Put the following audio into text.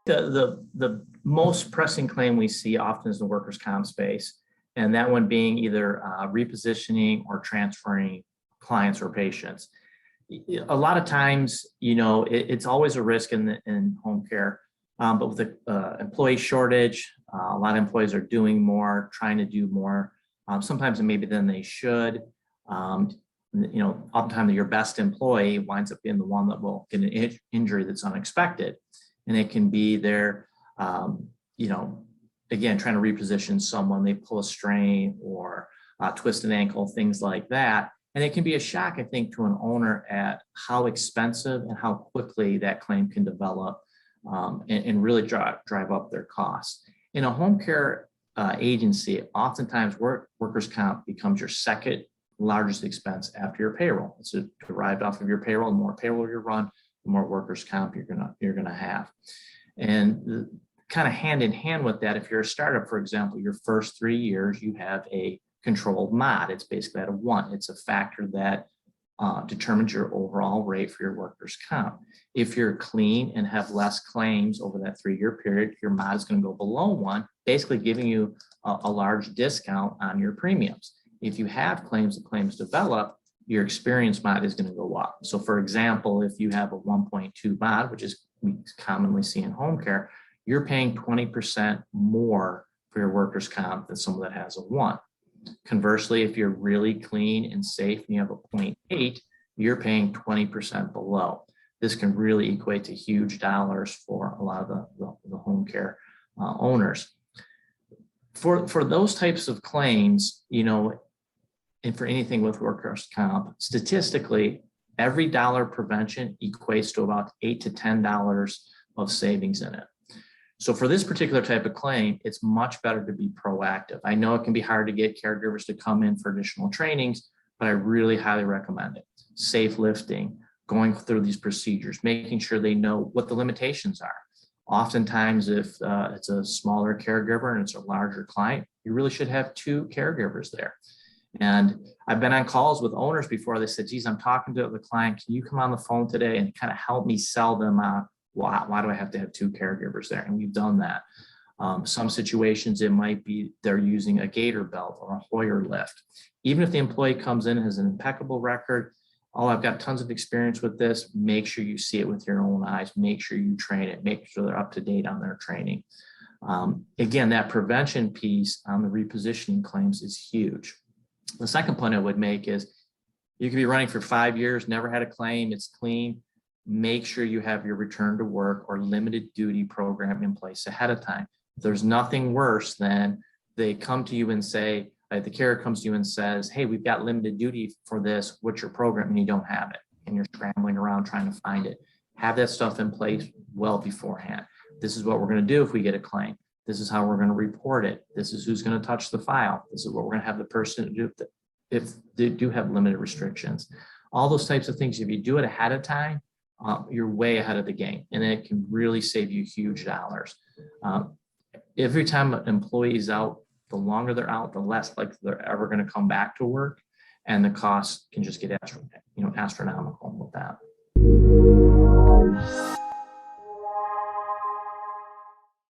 The most pressing claim we see often is the workers' comp space, and that one being either repositioning or transferring clients or patients. A lot of times, it's always a risk in home care, but with the employee shortage, a lot of employees are doing more, trying to do more, sometimes maybe than they should. Oftentimes your best employee winds up being the one that will get an injury that's unexpected. And it can be their, again, trying to reposition someone, they pull a strain or twist an ankle, things like that. And it can be a shock, I think, to an owner at how expensive and how quickly that claim can develop and really drive up their costs. In a home care agency, oftentimes workers' comp becomes your second largest expense after your payroll. It's derived off of your payroll. The more payroll you run, the more workers' comp you're gonna have. And kind of hand in hand with that, if you're a startup, for example, your first 3 years, you have a controlled mod. It's basically at a 1. It's a factor that determines your overall rate for your workers' comp. If you're clean and have less claims over that 3-year period, your mod is going to go below 1, basically giving you a large discount on your premiums. If you have claims, the claims develop, your experience mod is going to go up. So for example, if you have a 1.2 mod, which is we commonly see in home care, you're paying 20% more for your workers' comp than someone that has a 1. Conversely, if you're really clean and safe and you have a 0.8, you're paying 20% below. This can really equate to huge dollars for a lot of the home care owners. For those types of claims, and for anything with workers' comp, statistically, every dollar prevention equates to about $8 to $10 of savings in it. So for this particular type of claim, it's much better to be proactive. I know it can be hard to get caregivers to come in for additional trainings, but I really highly recommend it. Safe lifting, going through these procedures, making sure they know what the limitations are. Oftentimes, if it's a smaller caregiver and it's a larger client, you really should have 2 caregivers there. And I've been on calls with owners before. They said, geez, I'm talking to the client. Can you come on the phone today and kind of help me sell them why do I have to have 2 caregivers there? And we've done that. Some situations, it might be they're using a gator belt or a Hoyer lift. Even if the employee comes in and has an impeccable record, I've got tons of experience with this, make sure you see it with your own eyes, make sure you train it, make sure they're up to date on their training. Again, that prevention piece on the repositioning claims is huge. The second point I would make is you could be running for 5 years, never had a claim, it's clean. Make sure you have your return to work or limited duty program in place ahead of time. There's nothing worse than they come to you and say, the carrier comes to you and says, hey, we've got limited duty for this, what's your program? And you don't have it. And you're scrambling around trying to find it. Have that stuff in place well beforehand. This is what we're going to do if we get a claim. This is how we're going to report it. This is who's going to touch the file. This is what we're going to have the person do if they do have limited restrictions. All those types of things, if you do it ahead of time, you're way ahead of the game, and it can really save you huge dollars. Every time an employee is out, the longer they're out, the less likely they're ever going to come back to work, and the costs can just get astronomical with that.